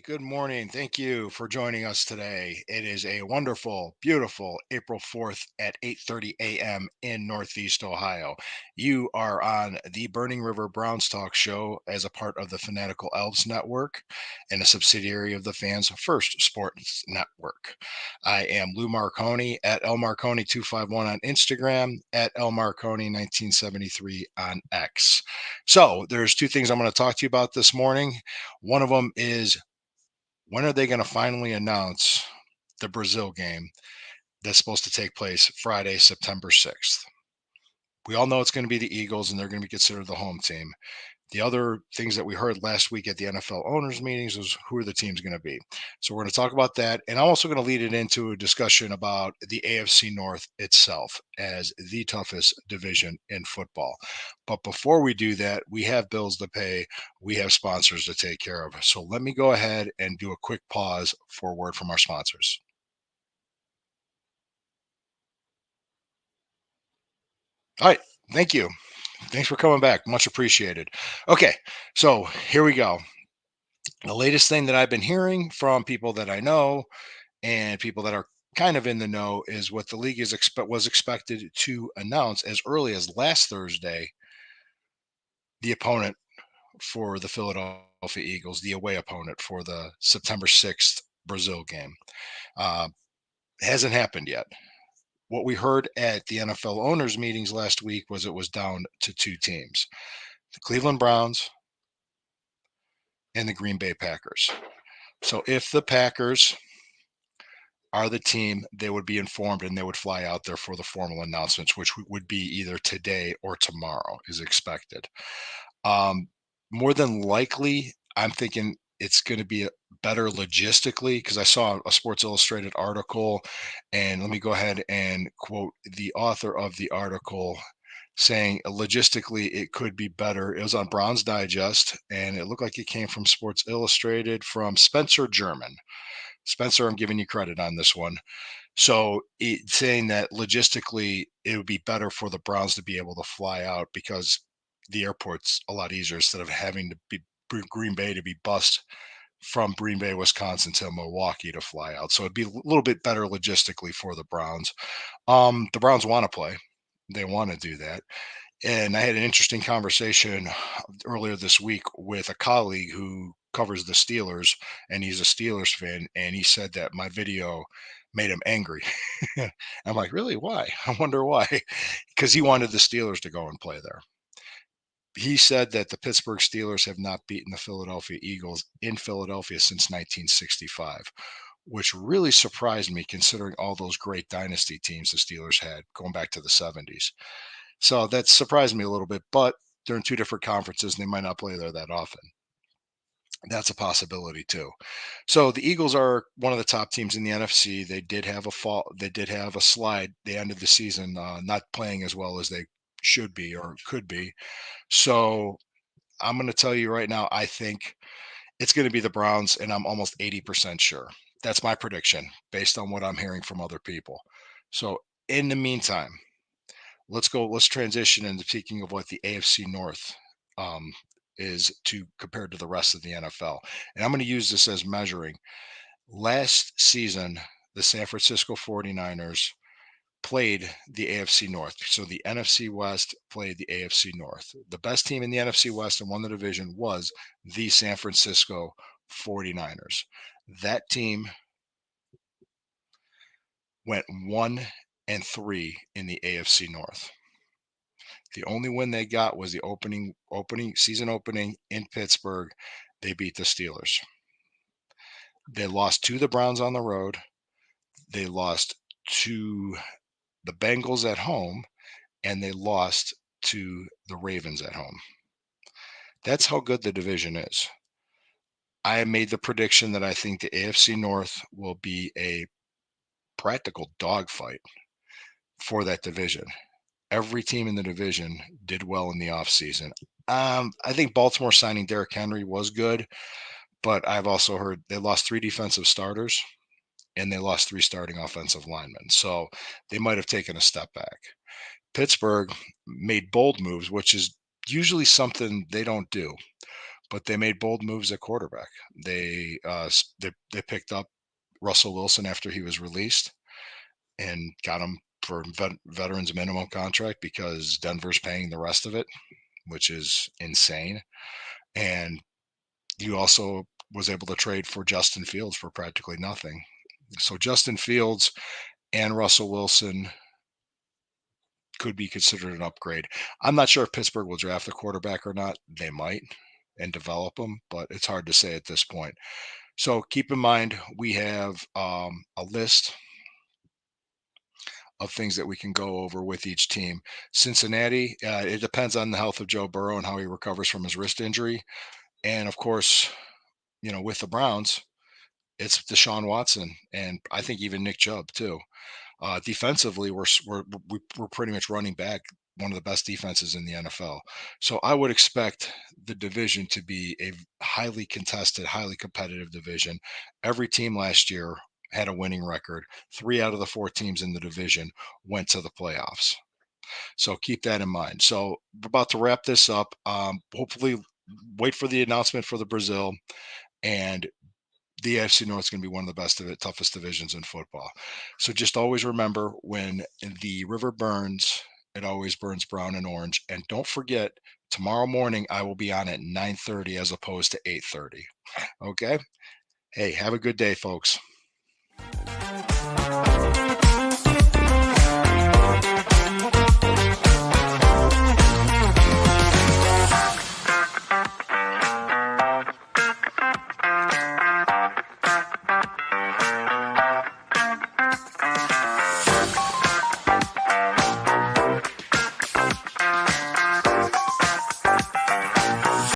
Good morning. Thank you for joining us today. It is a wonderful, beautiful April 4th at 8:30 a.m. in Northeast Ohio. You are on the Burning River Browns Talk show as a part of the Fanatical Elves Network and a subsidiary of the Fans First Sports Network. I am Lou Marconi at El Marconi 251 on Instagram, at El Marconi 1973 on X. So there's two things I'm going to talk to you about this morning. One of them is, when are they going to finally announce the Brazil game that's supposed to take place Friday, September 6th? We all know it's going to be the Eagles and they're going to be considered the home team. The other things that we heard last week at the NFL owners meetings was who are the teams going to be. So we're going to talk about that. And I'm also going to lead it into a discussion about the AFC North itself as the toughest division in football. But before we do that, we have bills to pay. We have sponsors to take care of. So let me go ahead and do a quick pause for a word from our sponsors. All right. Thank you. Thanks for coming back. Much appreciated. Okay. So here we go. The latest thing that I've been hearing from people that I know and people that are kind of in the know is what the league was expected to announce as early as last Thursday, the opponent for the Philadelphia Eagles, the away opponent for the September 6th Brazil game. Uh, hasn't happened yet. What we heard at the NFL owners meetings last week was it was down to two teams, the Cleveland Browns and the Green Bay Packers. So if the Packers are the team, they would be informed and they would fly out there for the formal announcements, which would be either today or tomorrow, is expected. Um, More than likely, I'm thinking it's going to be better logistically because I saw a Sports Illustrated article, and let me go ahead and quote the author of the article saying logistically it could be better. It was on Brown's Digest, and it looked like it came from Sports Illustrated from Spencer German. Spencer, I'm giving you credit on this one. So saying that logistically, it would be better for the Browns to be able to fly out because the airport's a lot easier instead of having to be Green Bay to be bussed from Green Bay, Wisconsin to Milwaukee to fly out. So it'd be a little bit better logistically for the Browns. The Browns want to play. They want to do that. And I had an interesting conversation earlier this week with a colleague who covers the Steelers, and he's a Steelers fan. And he said that my video made him angry. I'm like, really? Why? I wonder why. Because he wanted the Steelers to go and play there. He said that the Pittsburgh Steelers have not beaten the Philadelphia Eagles in Philadelphia since 1965, which really surprised me considering all those great dynasty teams the Steelers had going back to the 70s. So that surprised me a little bit, but they're in two different conferences and they might not play there that often. That's a possibility too. So the Eagles are one of the top teams in the NFC. They did have a fall. They did have a slide. They ended the season not playing as well as they should be or could be. So I'm going to tell you right now, I think it's going to be the Browns, and I'm almost 80% sure. That's my prediction based on what I'm hearing from other people. So in the meantime, let's transition into speaking of what the AFC North um, is to compared to the rest of the NFL. And I'm going to use this as measuring. Last season, the San Francisco 49ers played the AFC North. So the NFC West played the AFC North. The best team in the NFC West and won the division was the San Francisco 49ers. That team went 1-3 in the AFC North. The only win they got was the opening season opening in Pittsburgh. They beat the Steelers. They lost to the Browns on the road. They lost to the Bengals at home, and they lost to the Ravens at home. That's how good the division is. I made the prediction that I think the AFC North will be a practical dogfight for that division. Every team in the division did well in the offseason. I think Baltimore signing Derrick Henry was good, but I've also heard they lost three defensive starters and they lost three starting offensive linemen. So they might have taken a step back. Pittsburgh made bold moves, which is usually something they don't do. but they made bold moves at quarterback. They picked up Russell Wilson after he was released and got him for veterans minimum contract because Denver's paying the rest of it, which is insane. And you also was able to trade for Justin Fields for practically nothing. So Justin Fields and Russell Wilson could be considered an upgrade. I'm not sure if Pittsburgh will draft a quarterback or not. They might and develop them, but it's hard to say at this point. So keep in mind, we have a list of things that we can go over with each team. Cincinnati, it depends on the health of Joe Burrow and how he recovers from his wrist injury. And of course, with the Browns, it's Deshaun Watson and I think even Nick Chubb too. Defensively, we're pretty much running back one of the best defenses in the NFL. So I would expect the division to be a highly contested, highly competitive division. Every team last year had a winning record. 3 out of the 4 teams in the division went to the playoffs. So keep that in mind. So we're about to wrap this up. Hopefully, wait for the announcement for the Brazil, and the AFC North is going to be one of the toughest divisions in football. So just always remember, when the river burns, it always burns brown and orange. And don't forget, tomorrow morning I will be on at 9:30 as opposed to 8:30. Okay. Hey, have a good day, folks.